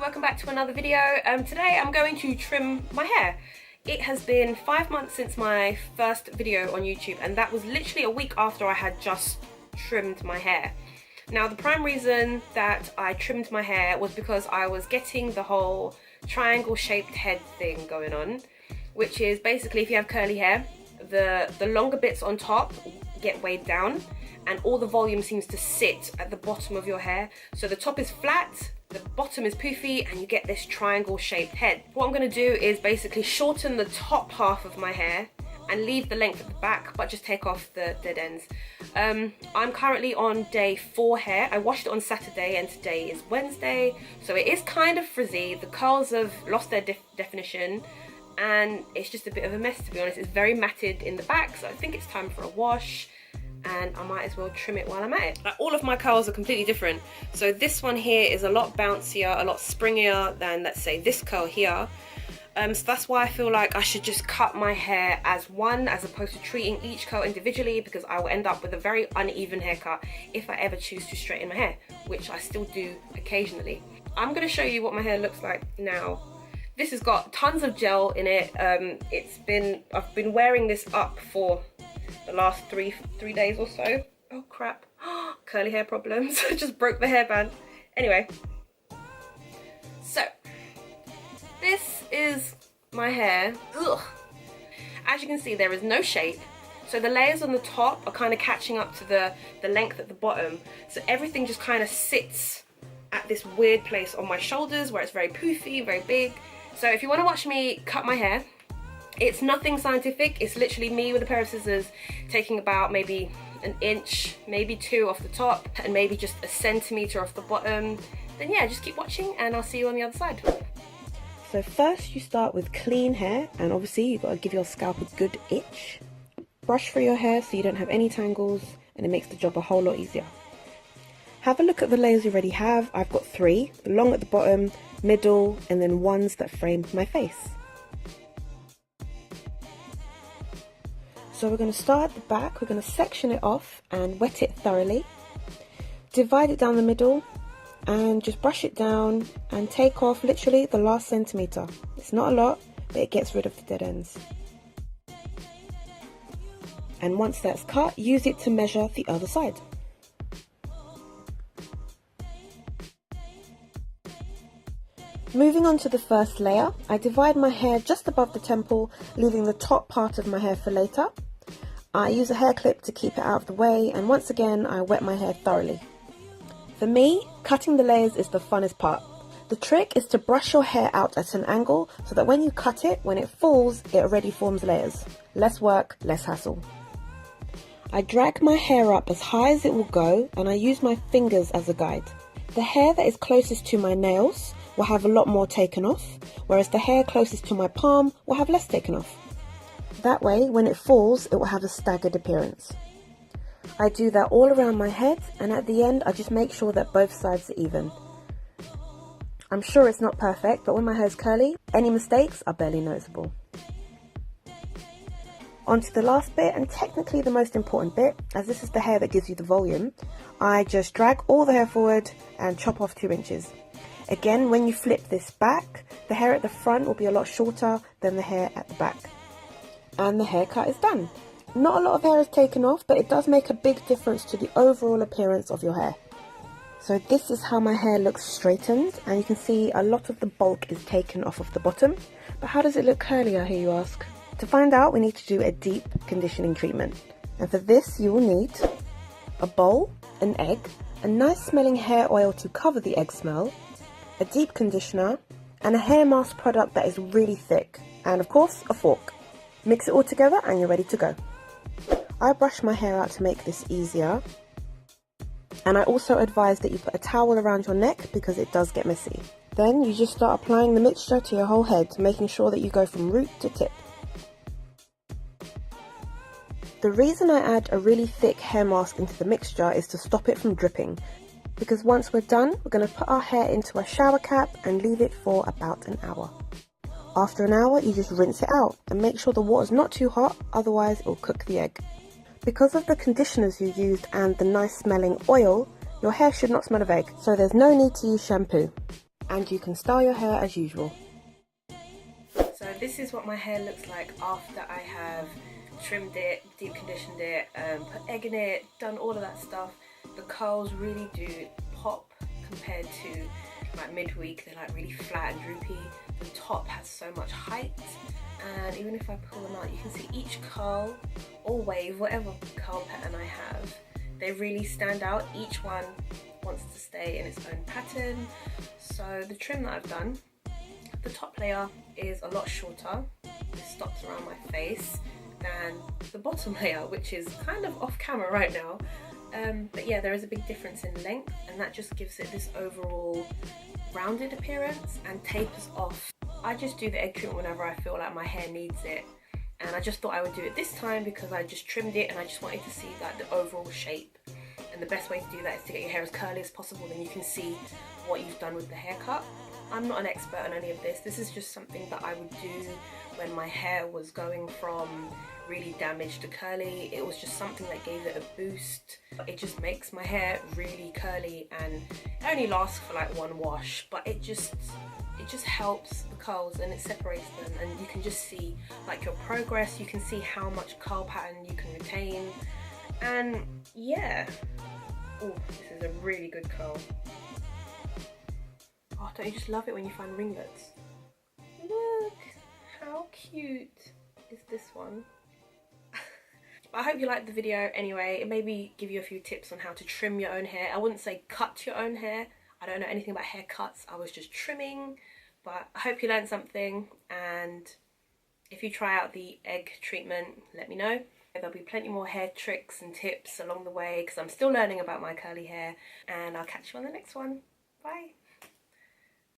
welcome back to another video. Today I'm going to trim my hair. It has been 5 months since my first video on YouTube, and that was literally a week after I had just trimmed my hair. Now the prime reason that I trimmed my hair was because I was getting the whole triangle shaped head thing going on, which is basically if you have curly hair, the longer bits on top get weighed down and all the volume seems to sit at the bottom of your hair. So the top is flat, the bottom is poofy, and you get this triangle shaped head. What I'm going to do is basically shorten the top half of my hair and leave the length at the back, but just take off the dead ends. I'm currently on day 4 hair. I washed it on Saturday and today is Wednesday, so it is kind of frizzy. The curls have lost their definition and it's just a bit of a mess, to be honest. It's very matted in the back, so I think it's time for a wash, and I might as well trim it while I'm at it. Like, all of my curls are completely different. So this one here is a lot bouncier, a lot springier than, let's say, this curl here. So that's why I feel like I should just cut my hair as one, as opposed to treating each curl individually, because I will end up with a very uneven haircut if I ever choose to straighten my hair, which I still do occasionally. I'm going to show you what my hair looks like now. This has got tons of gel in it. I've been wearing this up for the last three days or so. Oh crap, curly hair problems. I just broke the hairband. Anyway, so this is my hair. Ugh. As you can see, there is no shape, so the layers on the top are kind of catching up to the length at the bottom, so everything just kind of sits at this weird place on my shoulders where it's very poofy, very big. So if you want to watch me cut my hair, it's nothing scientific. It's literally me with a pair of scissors taking about maybe an inch, maybe 2 off the top, and maybe just a centimetre off the bottom. Then yeah, just keep watching and I'll see you on the other side. So first you start with clean hair, and obviously you've got to give your scalp a good itch. Brush through your hair so you don't have any tangles, and it makes the job a whole lot easier. Have a look at the layers you already have. I've got 3, the long at the bottom, middle, and then ones that frame my face. So we're going to start at the back, we're going to section it off and wet it thoroughly. Divide it down the middle and just brush it down and take off literally the last centimetre. It's not a lot, but it gets rid of the dead ends. And once that's cut, use it to measure the other side. Moving on to the first layer, I divide my hair just above the temple, leaving the top part of my hair for later. I use a hair clip to keep it out of the way, and once again I wet my hair thoroughly. For me, cutting the layers is the funnest part. The trick is to brush your hair out at an angle so that when you cut it, when it falls, it already forms layers. Less work, less hassle. I drag my hair up as high as it will go, and I use my fingers as a guide. The hair that is closest to my nails will have a lot more taken off, whereas the hair closest to my palm will have less taken off. That way, when it falls, it will have a staggered appearance. I do that all around my head, and at the end I just make sure that both sides are even. I'm sure it's not perfect, but when my hair is curly, any mistakes are barely noticeable. On to the last bit, and technically the most important bit, as this is the hair that gives you the volume. I just drag all the hair forward and chop off 2 inches. Again, when you flip this back, the hair at the front will be a lot shorter than the hair at the back. And the haircut is done. Not a lot of hair is taken off, but it does make a big difference to the overall appearance of your hair. So this is how my hair looks straightened, and you can see a lot of the bulk is taken off of the bottom. But how does it look curly, I hear you ask? To find out, we need to do a deep conditioning treatment. And for this, you will need a bowl, an egg, a nice smelling hair oil to cover the egg smell, a deep conditioner, and a hair mask product that is really thick, and of course a fork. Mix it all together and you're ready to go. I brush my hair out to make this easier, and I also advise that you put a towel around your neck because it does get messy. Then you just start applying the mixture to your whole head, making sure that you go from root to tip. The reason I add a really thick hair mask into the mixture is to stop it from dripping, because once we're done, we're going to put our hair into a shower cap and leave it for about an hour. After an hour, you just rinse it out and make sure the water's not too hot, otherwise it will cook the egg. Because of the conditioners you used and the nice smelling oil, your hair should not smell of egg, so there's no need to use shampoo. and you can style your hair as usual. So this is what my hair looks like after I have trimmed it, deep conditioned it, put egg in it, done all of that stuff. The curls really do pop compared to like midweek. They're like really flat and droopy. The top has so much height, and even if I pull them out, you can see each curl or wave, whatever curl pattern I have, they really stand out. Each one wants to stay in its own pattern. So the trim that I've done, the top layer is a lot shorter. It stops around my face than the bottom layer, which is kind of off camera right now. But yeah, there is a big difference in length, and that just gives it this overall rounded appearance and tapers off. I just do the egg treatment whenever I feel like my hair needs it, and I just thought I would do it this time because I just trimmed it and I just wanted to see like the overall shape. And the best way to do that is to get your hair as curly as possible, then you can see what you've done with the haircut. I'm not an expert on any of this. This is just something that I would do when my hair was going from really damaged to curly. It was just something that gave it a boost. It just makes my hair really curly, and it only lasts for like one wash, but it just helps the curls and it separates them, and you can just see like your progress. You can see how much curl pattern you can retain, and yeah. Oh, this is a really good curl. Oh, don't you just love it when you find ringlets? Look, how cute is this one? I hope you liked the video anyway. It maybe give you a few tips on how to trim your own hair. I wouldn't say cut your own hair. I don't know anything about haircuts. I was just trimming, but I hope you learned something, and if you try out the egg treatment, let me know. There'll be plenty more hair tricks and tips along the way because I'm still learning about my curly hair, and I'll catch you on the next one. Bye.